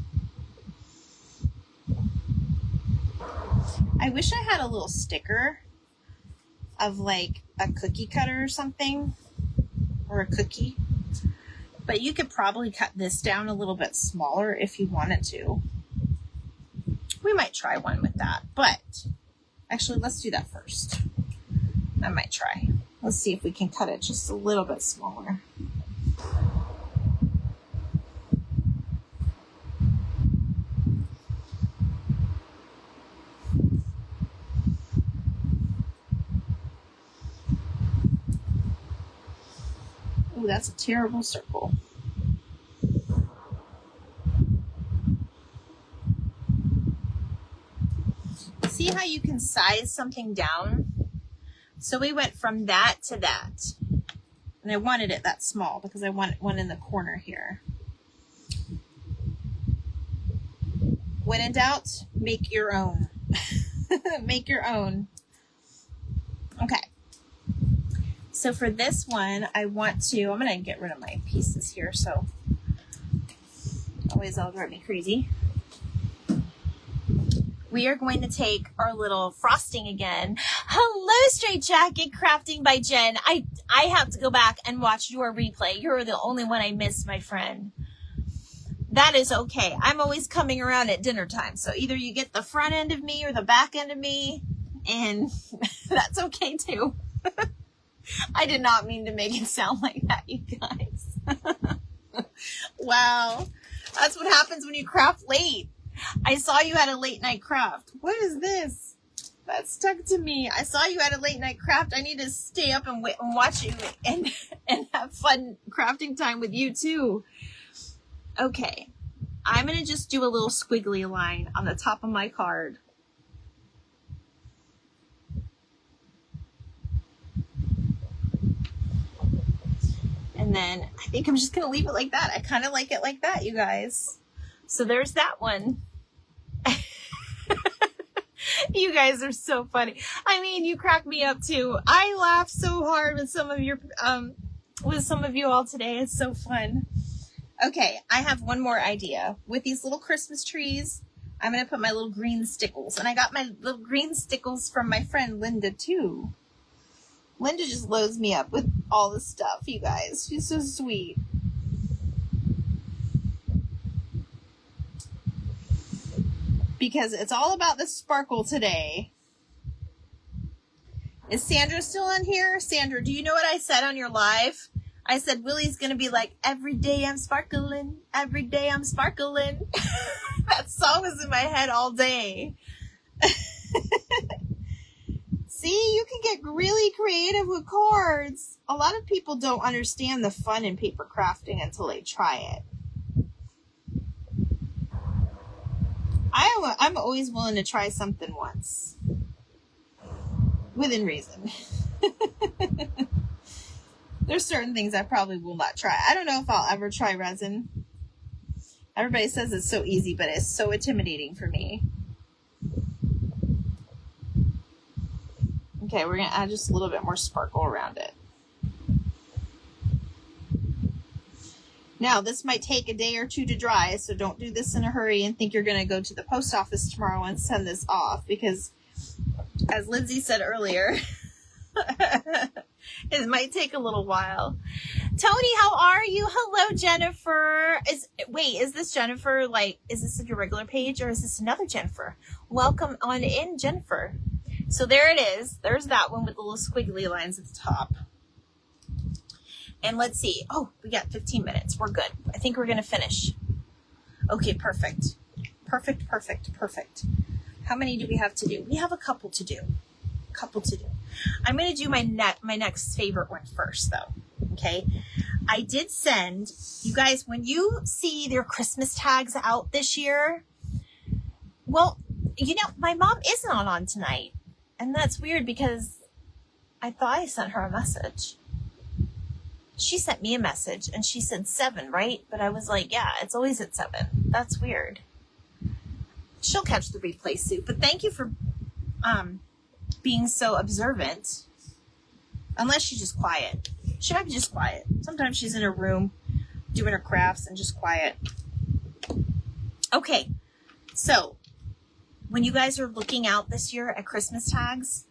I wish I had a little sticker of like a cookie cutter or something, or a cookie. But you could probably cut this down a little bit smaller if you wanted to. We might try one with that, but actually let's do that first. I might try. Let's see if we can cut it just a little bit smaller. Ooh, that's a terrible circle. See how you can size something down? So we went from that to that. And I wanted it that small because I want one in the corner here. When in doubt, make your own. Make your own. Okay. So for this one, I'm going to get rid of my pieces here, so always that'll drive me crazy. We are going to take our little frosting again. Hello, Straight Jacket Crafting by Jen. I have to go back and watch your replay. You're the only one I missed, my friend. That is okay. I'm always coming around at dinner time, so either you get the front end of me or the back end of me, and that's okay too. I did not mean to make it sound like that, you guys. Wow. That's what happens when you craft late. I saw you had a late night craft. What is this? That stuck to me. I saw you at a late night craft. I need to stay up and wait and watch you and have fun crafting time with you too. Okay. I'm going to just do a little squiggly line on the top of my card. And then I think I'm just going to leave it like that. I kind of like it like that, you guys. So there's that one. You guys are so funny. I mean, you crack me up too. I laugh so hard with some of you all today. It's so fun. Okay, I have one more idea. With these little Christmas trees, I'm going to put my little green stickles. And I got my little green stickles from my friend Linda too. Linda just loads me up with all the stuff, you guys. She's so sweet. Because it's all about the sparkle today. Is Sandra still on here? Sandra, do you know what I said on your live? I said Willie's going to be like, every day I'm sparkling, every day I'm sparkling. That song was in my head all day. See, you can get really creative with cards. A lot of people don't understand the fun in paper crafting until they try it. I'm always willing to try something once. Within reason. There's certain things I probably will not try. I don't know if I'll ever try resin. Everybody says it's so easy, but it's so intimidating for me. Okay, we're going to add just a little bit more sparkle around it. Now, this might take a day or two to dry, so don't do this in a hurry and think you're going to go to the post office tomorrow and send this off, because, as Lindsay said earlier, it might take a little while. Tony, how are you? Hello, Jennifer. Is this Jennifer? Like, is this your regular page, or is this another Jennifer? Welcome on in, Jennifer. So there it is. There's that one with the little squiggly lines at the top. And let's see. Oh, we got 15 minutes. We're good. I think we're going to finish. Okay, perfect. Perfect, perfect, perfect. How many do we have to do? We have a couple to do. I'm going to do my next favorite one first, though. Okay. I did send you guys, when you see their Christmas tags out this year, well, you know, my mom isn't on tonight. And that's weird because I thought I sent her a message. She sent me a message and she said 7, right? But I was like, yeah, it's always at 7. That's weird. She'll catch the replay soon. But thank you for being so observant. Unless she's just quiet. She might be just quiet. Sometimes she's in her room doing her crafts and just quiet. Okay, so when you guys are looking out this year at Christmas tags,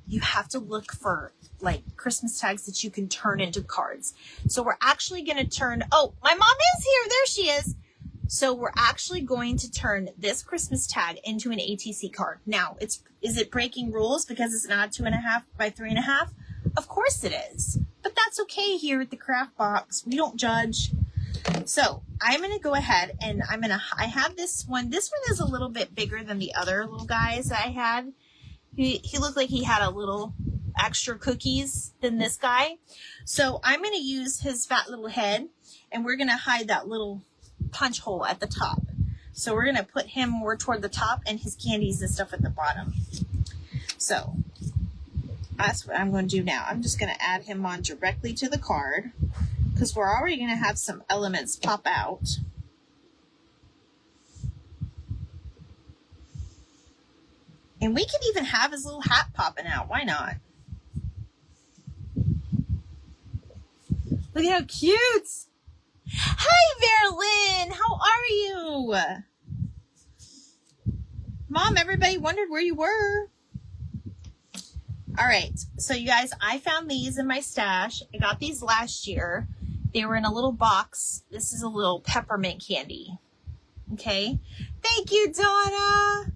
you have to look for like Christmas tags that you can turn into cards. So we're actually going to turn, oh, my mom is here. There she is. So we're actually going to turn this Christmas tag into an ATC card. Now, is it breaking rules because it's not 2.5 by 3.5? Of course it is. But that's okay here at the craft box. We don't judge. So I'm going to go ahead and I have this one. This one is a little bit bigger than the other little guys that I had. He looked like he had a little extra cookies than this guy. So I'm going to use his fat little head, and we're going to hide that little punch hole at the top. So we're going to put him more toward the top and his candies and stuff at the bottom. So that's what I'm going to do now. I'm just going to add him on directly to the card because we're already going to have some elements pop out. And we can even have his little hat popping out. Why not? Look at how cute. Hi, Verlyn. How are you? Mom, everybody wondered where you were. All right. So, you guys, I found these in my stash. I got these last year. They were in a little box. This is a little peppermint candy. Okay. Thank you, Donna.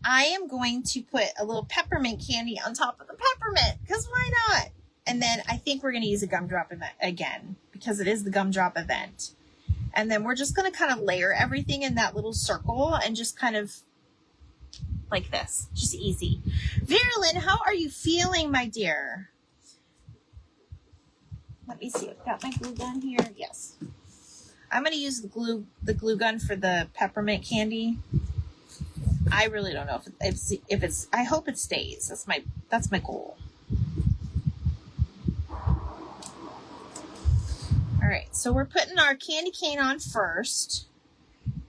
I am going to put a little peppermint candy on top of the peppermint, because why not? And then I think we're going to use a gumdrop event again, because it is the gumdrop event. And then we're just going to kind of layer everything in that little circle and just kind of like this. Just easy. Verilyn, how are you feeling, my dear? Let me see. I've got my glue gun here. Yes. I'm going to use the glue gun for the peppermint candy. I really don't know if it's I hope it stays. That's my goal. All right. So we're putting our candy cane on first.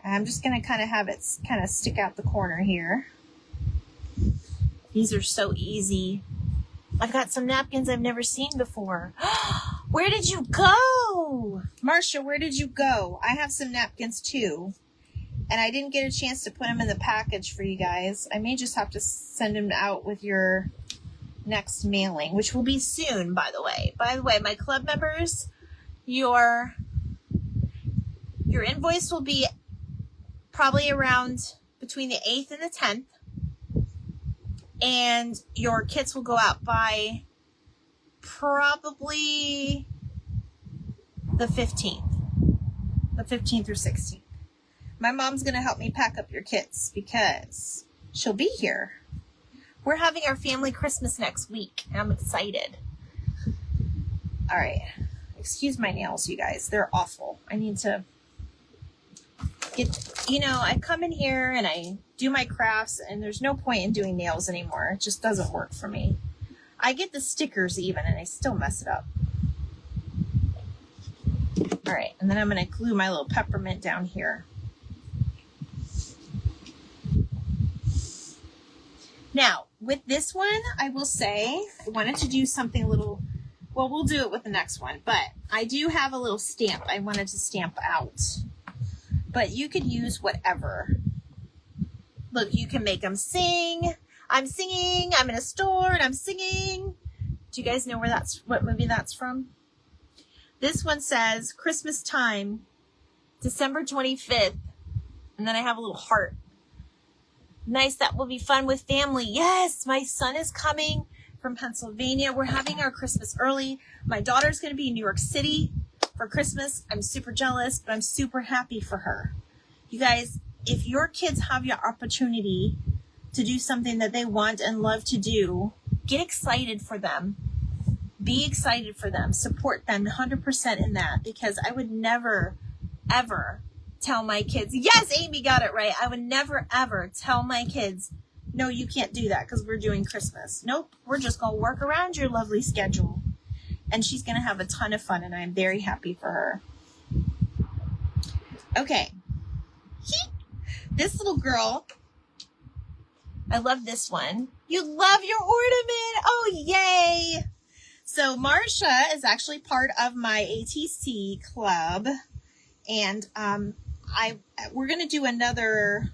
I'm just going to kind of have it kind of stick out the corner here. These are so easy. I've got some napkins I've never seen before. Where did you go? Marcia, where did you go? I have some napkins too. And I didn't get a chance to put them in the package for you guys. I may just have to send them out with your next mailing, which will be soon, by the way. By the way, my club members, your invoice will be probably around between the 8th and the 10th. And your kits will go out by probably the 15th or 16th. My mom's going to help me pack up your kits because she'll be here. We're having our family Christmas next week. And I'm excited. All right. Excuse my nails, you guys. They're awful. I need to get, I come in here and I do my crafts and there's no point in doing nails anymore. It just doesn't work for me. I get the stickers even and I still mess it up. All right. And then I'm going to glue my little peppermint down here. Now, with this one, I will say I wanted to do something a little, well, we'll do it with the next one, but I do have a little stamp I wanted to stamp out, but you could use whatever. Look, you can make them sing. I'm singing, I'm in a store and I'm singing. Do you guys know what movie that's from? This one says Christmas time, December 25th, and then I have a little heart. Nice, that will be fun with family. Yes, my son is coming from Pennsylvania. We're having our Christmas early. My daughter's going to be in New York City for Christmas. I'm super jealous, but I'm super happy for her. You guys, if your kids have your opportunity to do something that they want and love to do, get excited for them. Be excited for them. Support them 100% in that, because I would never, ever tell my kids, yes, Amy got it right. I would never, ever tell my kids, no, you can't do that because we're doing Christmas. Nope, we're just going to work around your lovely schedule. And she's going to have a ton of fun, and I'm very happy for her. Okay. This little girl, I love this one. You love your ornament. Oh, yay. So Marcia is actually part of my ATC club, and we're going to do another,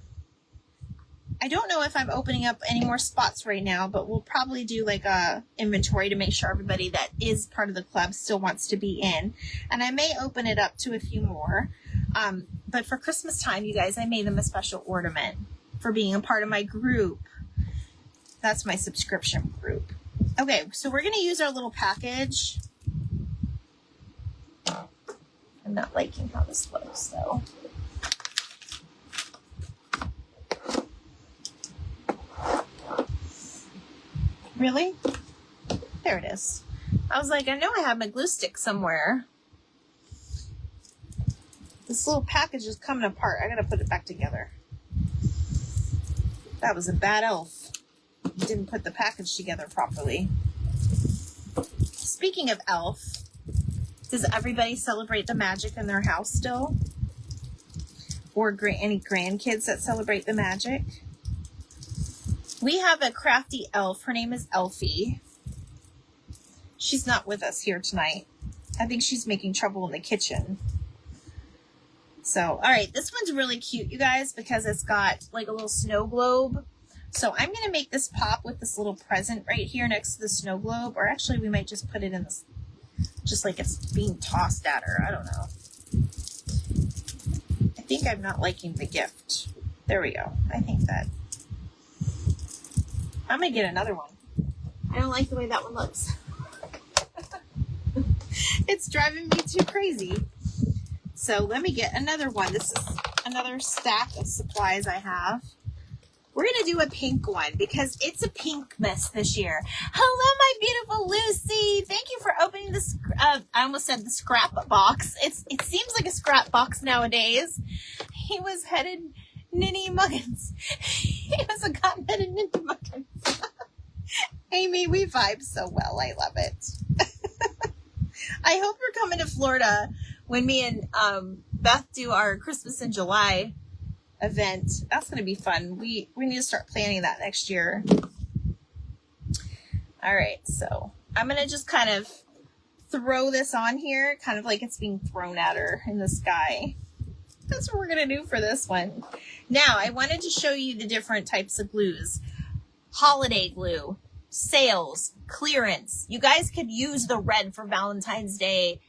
I don't know if I'm opening up any more spots right now, but we'll probably do like a inventory to make sure everybody that is part of the club still wants to be in. And I may open it up to a few more. But for Christmas time, you guys, I made them a special ornament for being a part of my group. That's my subscription group. Okay, so we're going to use our little package. I'm not liking how this looks, though. Really? There it is. I was like, I know I have my glue stick somewhere. This little package is coming apart. I gotta put it back together. That was a bad elf. Didn't put the package together properly. Speaking of elf, does everybody celebrate the magic in their house still? Or any grandkids that celebrate the magic? We have a crafty elf. Her name is Elfie. She's not with us here tonight. I think she's making trouble in the kitchen. So, all right, this one's really cute, you guys, because it's got like a little snow globe. So I'm going to make this pop with this little present right here next to the snow globe. Or actually, we might just put it in this, just like it's being tossed at her. I don't know. I think I'm not liking the gift. There we go. I think that. I'm going to get another one. I don't like the way that one looks. It's driving me too crazy. So let me get another one. This is another stack of supplies I have. We're going to do a pink one because it's a pink mess this year. Hello, my beautiful Lucy. Thank you for opening this. I almost said the scrap box. It seems like a scrap box nowadays. He was headed Ninny Muggins. He was a cotton-headed Ninny Muggins. Amy, we vibe so well. I love it. I hope you're coming to Florida when me and Beth do our Christmas in July event. That's going to be fun. We need to start planning that next year. All right, so I'm going to just kind of throw this on here, kind of like it's being thrown at her in the sky. That's what we're going to do for this one. Now, I wanted to show you the different types of glues. Holiday glue, sales, clearance. You guys could use the red for Valentine's Day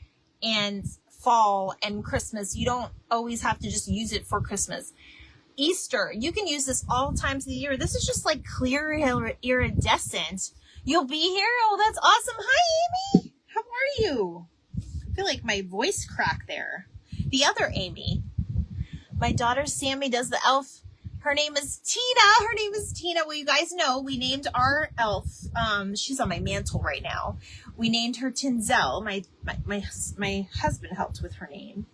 and fall and Christmas. You don't always have to just use it for Christmas. Easter, you can use this all times of the year. This is just like clear iridescent. You'll be here? Oh, that's awesome. Hi, Amy. How are you? I feel like my voice cracked there. The other Amy. My daughter Sammy does the elf. Her name is Tina. Well, you guys know we named our elf. She's on my mantle right now. We named her Tinzel. My husband helped with her name.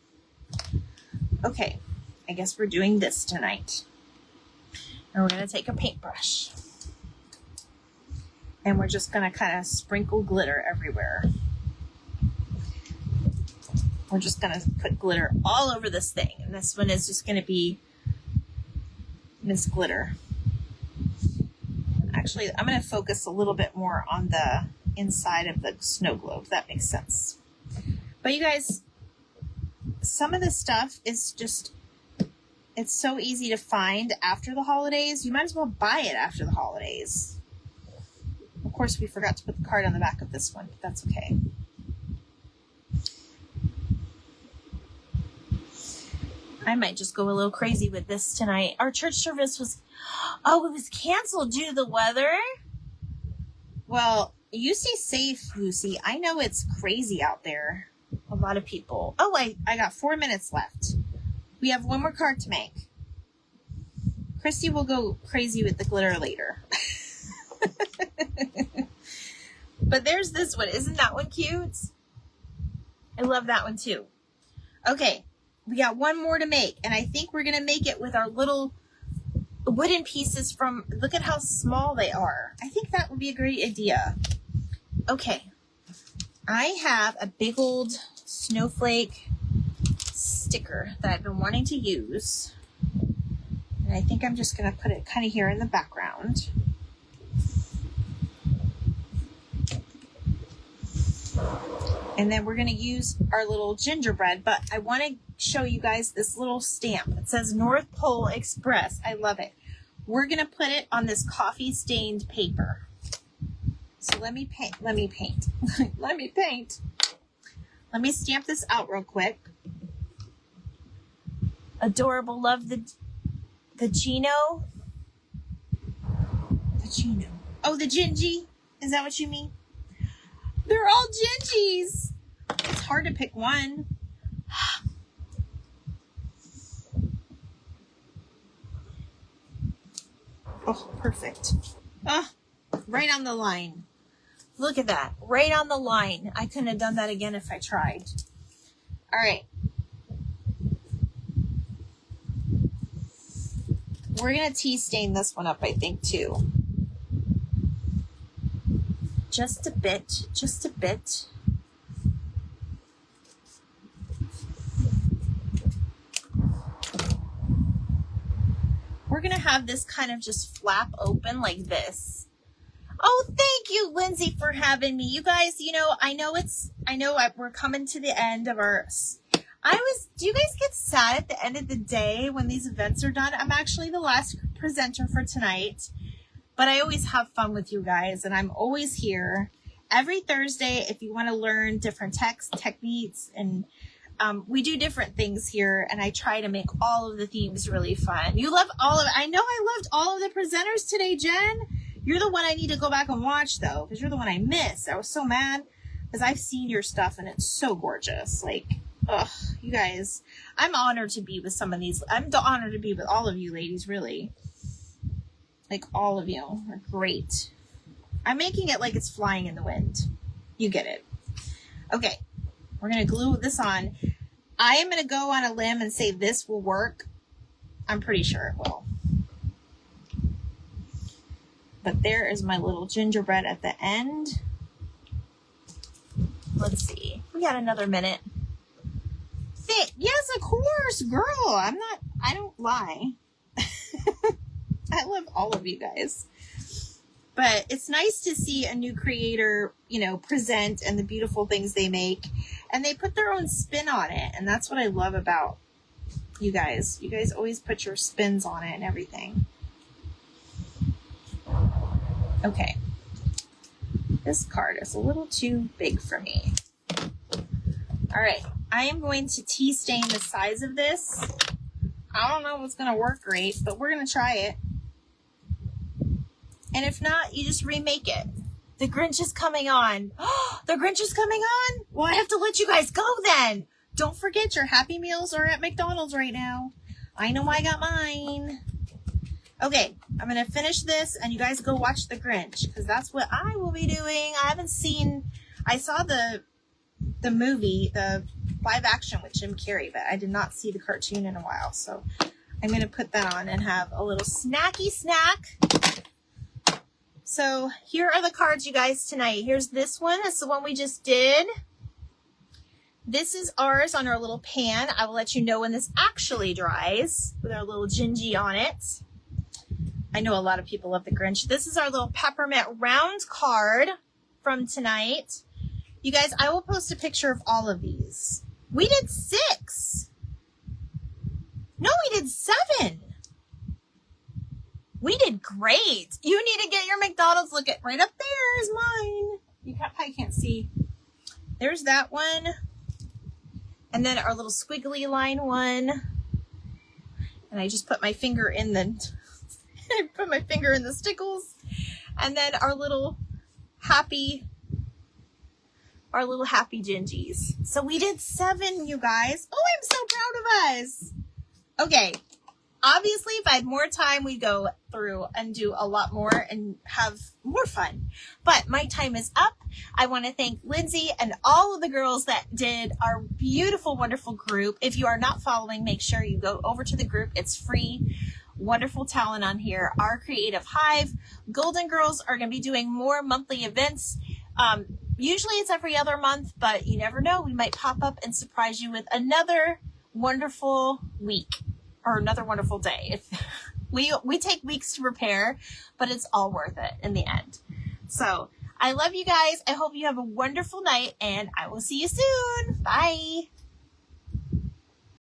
Okay. I guess we're doing this tonight. And we're going to take a paintbrush. And we're just going to kind of sprinkle glitter everywhere. We're just going to put glitter all over this thing. And this one is just going to be Miss Glitter. Actually, I'm going to focus a little bit more on the inside of the snow globe. That makes sense. But you guys, some of this stuff is just... It's so easy to find after the holidays. You might as well buy it after the holidays. Of course, we forgot to put the card on the back of this one, but that's okay. I might just go a little crazy with this tonight. Our church service was, it was canceled due to the weather. Well, you stay safe, Lucy. I know it's crazy out there. A lot of people. Oh, I got 4 minutes left. We have one more card to make. Christy will go crazy with the glitter later. But there's this one. Isn't that one cute? I love that one too. Okay, we got one more to make. And I think we're going to make it with our little wooden pieces from... Look at how small they are. I think that would be a great idea. Okay. I have a big old snowflake sticker that I've been wanting to use, and I think I'm just going to put it kind of here in the background. And then we're going to use our little gingerbread, but I want to show you guys this little stamp. It says North Pole Express. I love it. We're going to put it on this coffee stained paper. So let me paint. Let me stamp this out real quick. Adorable. Love the Gino. The Gino. Oh, the Gingy. Is that what you mean? They're all Gingies. It's hard to pick one. Oh, perfect. Oh, right on the line. Look at that. Right on the line. I couldn't have done that again if I tried. All right. We're going to tea stain this one up, I think, too. Just a bit. Just a bit. We're going to have this kind of just flap open like this. Oh, thank you, Lindsay, for having me. You guys, you know, I know we're coming to the end of our... Do you guys get sad at the end of the day when these events are done? I'm actually the last presenter for tonight, but I always have fun with you guys, and I'm always here every Thursday if you want to learn different techniques, and we do different things here, and I try to make all of the themes really fun. You love all of it. I know I loved all of the presenters today, Jen. You're the one I need to go back and watch, though, because you're the one I missed. I was so mad because I've seen your stuff, and it's so gorgeous. Like... Ugh, you guys, I'm honored to be with some of these. I'm honored to be with all of you ladies, really. Like all of you are great. I'm making it like it's flying in the wind. You get it. Okay, we're going to glue this on. I am going to go on a limb and say this will work. I'm pretty sure it will. But there is my little gingerbread at the end. Let's see. We got another minute. Yes, of course, girl. I don't lie. I love all of you guys. But it's nice to see a new creator, you know, present and the beautiful things they make. And they put their own spin on it. And that's what I love about you guys. You guys always put your spins on it and everything. Okay. This card is a little too big for me. All right. I am going to tea stain the size of this. I don't know if it's going to work great, but we're going to try it. And if not, you just remake it. The Grinch is coming on. The Grinch is coming on? Well, I have to let you guys go then. Don't forget your Happy Meals are at McDonald's right now. I know I got mine. Okay, I'm going to finish this and you guys go watch the Grinch because that's what I will be doing. I saw the movie, the live action with Jim Carrey, but I did not see the cartoon in a while. So I'm going to put that on and have a little snacky snack. So here are the cards, you guys, tonight. Here's this one. That's the one we just did. This is ours on our little pan. I will let you know when this actually dries with our little gingy on it. I know a lot of people love the Grinch. This is our little peppermint round card from tonight. You guys, I will post a picture of all of these. We did 6. No, we did 7. We did great. You need to get your McDonald's. Look at right up there is mine. You probably can't see. There's that one. And then our little squiggly line one. And I just put my finger in the stickles. And then our little happy gingies. So we did 7, you guys. Oh, I'm so proud of us. Okay. Obviously, if I had more time, we'd go through and do a lot more and have more fun. But my time is up. I want to thank Lindsay and all of the girls that did our beautiful, wonderful group. If you are not following, make sure you go over to the group. It's free. Wonderful talent on here. Our Creative Hive. Golden Girls are going to be doing more monthly events. Usually it's every other month, but you never know. We might pop up and surprise you with another wonderful week. Or another wonderful day. If we take weeks to prepare, but it's all worth it in the end. So I love you guys. I hope you have a wonderful night and I will see you soon. Bye.